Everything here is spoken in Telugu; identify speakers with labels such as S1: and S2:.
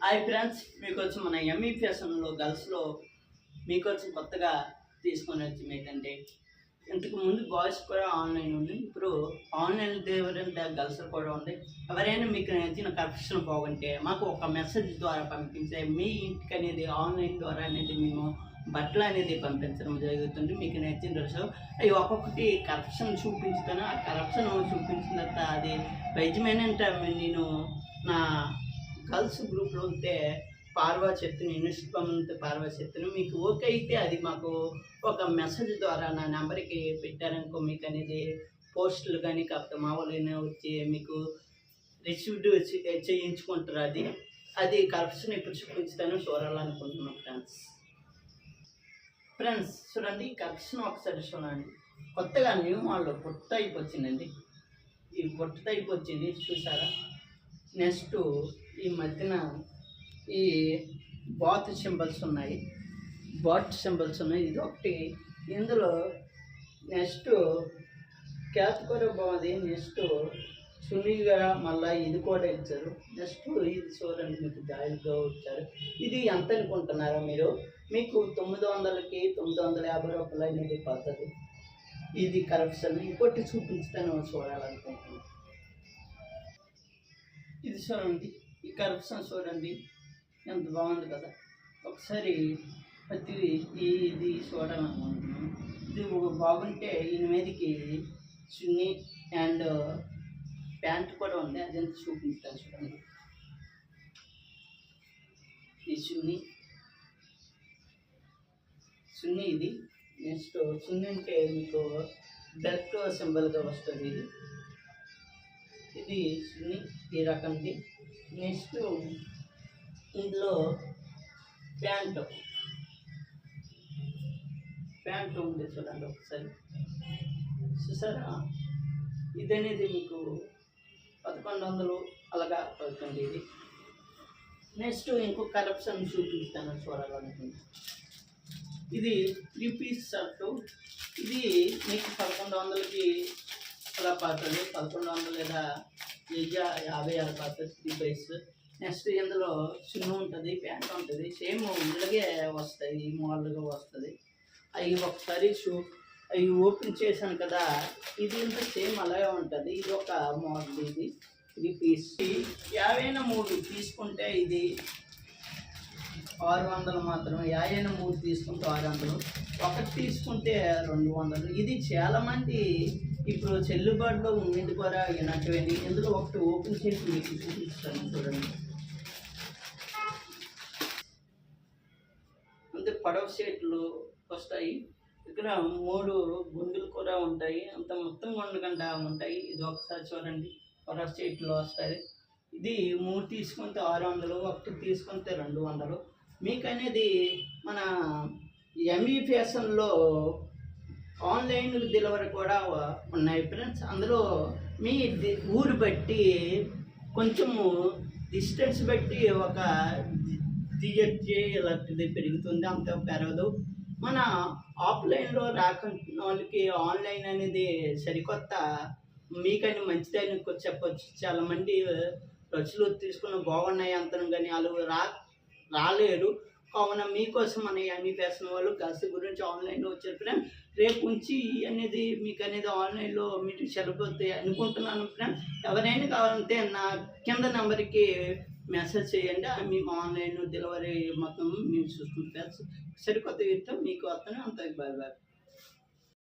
S1: హాయ్ ఫ్రెండ్స్, మీకోసం మన ఎంఈ ఫ్యాషన్లో గర్ల్స్లో మీకోసం కొత్తగా తీసుకొని వచ్చింది ఏంటంటే, ఇంతకు ముందు బాయ్స్ కూడా ఆన్లైన్ ఉంది. ఇప్పుడు ఆన్లైన్ డెలివరీ గర్ల్స్ కూడా ఉంది. ఎవరైనా మీకు నచ్చిన కలెక్షన్ బాగుంటే మాకు ఒక మెసేజ్ ద్వారా పంపించే మీ ఇంటికి అనేది ఆన్లైన్ ద్వారా అనేది మేము బట్టలు అనేది పంపించడం జరుగుతుంది. మీకు నచ్చిన డ్రెస్ అవి ఒక్కొక్కటి కలెక్షన్ చూపించుతాను. ఆ కలెక్షన్ చూపించిన తర్వాత అది వైద్యమైన నేను నా గర్ల్స్ గ్రూప్లో ఉంటే పార్వా చెప్తున్న ఇన్స్టాగ్రామ్ ఉంటే పార్వా చెప్తున్నా మీకు ఓకే అయితే అది మాకు ఒక మెసేజ్ ద్వారా నా నెంబర్కి పెట్టారనుకో మీకు అనేది పోస్టులు కానీ కాకపోతే మా వాళ్ళైనా వచ్చి మీకు రిసీవ్డ్ చేయించుకుంటారు. అది కరప్షన్ ఇప్పుడు చూపించుతాను చూడాలనుకుంటున్నాను. ఫ్రెండ్స్ చూడండి, కరప్షన్ ఒకసారి చూడండి. కొత్తగా న్యూ మాల్లో బుట్ట టైప్ వచ్చిందండి. ఈ బుట్ట టైప్ వచ్చింది చూసారా. నెక్స్ట్ ఈ మధ్యన ఈ బాత్ సింబల్స్ ఉన్నాయి. ఇది ఒకటి. ఇందులో నెక్స్ట్ క్యాత్ కూడా బాగుంది. నెక్స్ట్ చున్నీగా మళ్ళీ ఇది కూడా ఇచ్చారు. నెక్స్ట్ ఇది చూడండి, మీకు జాయిల్గా వచ్చారు. ఇది ఎంత అనుకుంటున్నారా మీరు? మీకు 900కి 950 రూపాయలు అనేది పడుతుంది. ఇది కరప్షన్. ఇంకోటి చూపించుతాను చూడాలనుకుంటున్నాను. ఇది చూడండి, ఈ కరప్షన్ చూడండి ఎంత బాగుంది కదా. ఒకసారి ప్రతి ఇది చూడాలనుకుంటున్నాను. ఇది బాగుంటే దీని మీదకి చున్నీ అండ్ ప్యాంట్ కూడా ఉంది. అది ఎంత చూపిస్తాను చూడండి. ఈ చున్నీ ఇది. నెక్స్ట్ చున్నీ అంటే మీకు బెల్ట్ సింబల్గా వస్తుంది. ఇది చున్నీ ఈ రకంది. నెక్స్ట్ ఇందులో ప్యాంట్ ఉంది చూడండి ఒకసారి. చూసారా, ఇది అనేది మీకు 1100 అలాగా పడుతుంది. ఇది నెక్స్ట్ ఇంకో కరప్షన్ చూపిస్తాను చూడాలనుకుంటున్నాను. ఇది 3 పీస్ షర్టు. ఇది మీకు 1100కి అలా పడుతుంది. 1100 లేదా 50 అలా పడుతుంది 3 పీస్. నెక్స్ట్ ఇందులో చున్నీ ఉంటుంది, ప్యాంట్ ఉంటుంది. సేమ్ ఇలాగే వస్తాయి, ఈ మోడల్గా వస్తుంది. అవి ఒకసారి అవి ఓపెన్ చేశాను కదా, ఇది ఇంత సేమ్ అలాగే ఉంటుంది. ఇది ఒక మోడల్. ఇది 3 పీస్ 53 తీసుకుంటే ఇది 600 మాత్రమే. 53 తీసుకుంటే 600, ఒకటి తీసుకుంటే 200. ఇది చాలామంది ఇప్పుడు చెల్లుబాటులో ఉంది కూడా వినటువంటి. ఇందులో ఒకటి ఓపెన్ చేసి మీకు చూపిస్తాను చూడండి. అంతే పొడవు షేట్లు వస్తాయి. ఇక్కడ 3 గుండులు కూడా ఉంటాయి. అంత మొత్తం ఉండకుండా ఉంటాయి. ఇది ఒకసారి చూడండి, పొడవు షేట్లు వస్తాయి. ఇది 3 తీసుకుంటే 600, ఒకటి తీసుకుంటే 200. మీకు అనేది మన ఎంఈ ఫ్యాషన్లో ఆన్లైన్ డెలివరీ కూడా ఉన్నాయి ఫ్రెండ్స్. అందులో మీ ఊరు బట్టి కొంచెము డిస్టెన్స్ బట్టి ఒక జిఎస్టీ ఇలాంటిది పెరుగుతుంది, అంత పెరగదు. మన ఆఫ్లైన్లో రాకుండా వాళ్ళకి ఆన్లైన్ అనేది సరికొత్త మీకని మంచిదని చెప్పొచ్చు. చాలామంది డ్రెస్సులు తీసుకున్న బాగున్నాయి అంతను, కానీ వాళ్ళు రాలేరు. కావున మీకోసం మన ఎంఈ ఫ్యాషన్ వాళ్ళు గర్ల్స్ గురించి ఆన్లైన్లో వచ్చారు ఫ్రెండ్. రేపు నుంచి అనేది మీకు అనేది ఆన్లైన్లో మీకు సరిపోతాయి అనుకుంటున్నాను ఫ్రెండ్. ఎవరైనా కావాలంటే నా కింద నెంబర్కి మెసేజ్ చేయండి. మేము ఆన్లైన్ డెలివరీ మొత్తం మేము చూసుకుంటాం. సరికొత్త వీటితో మీకు వస్తాను. అంత బాయ్ బాయ్.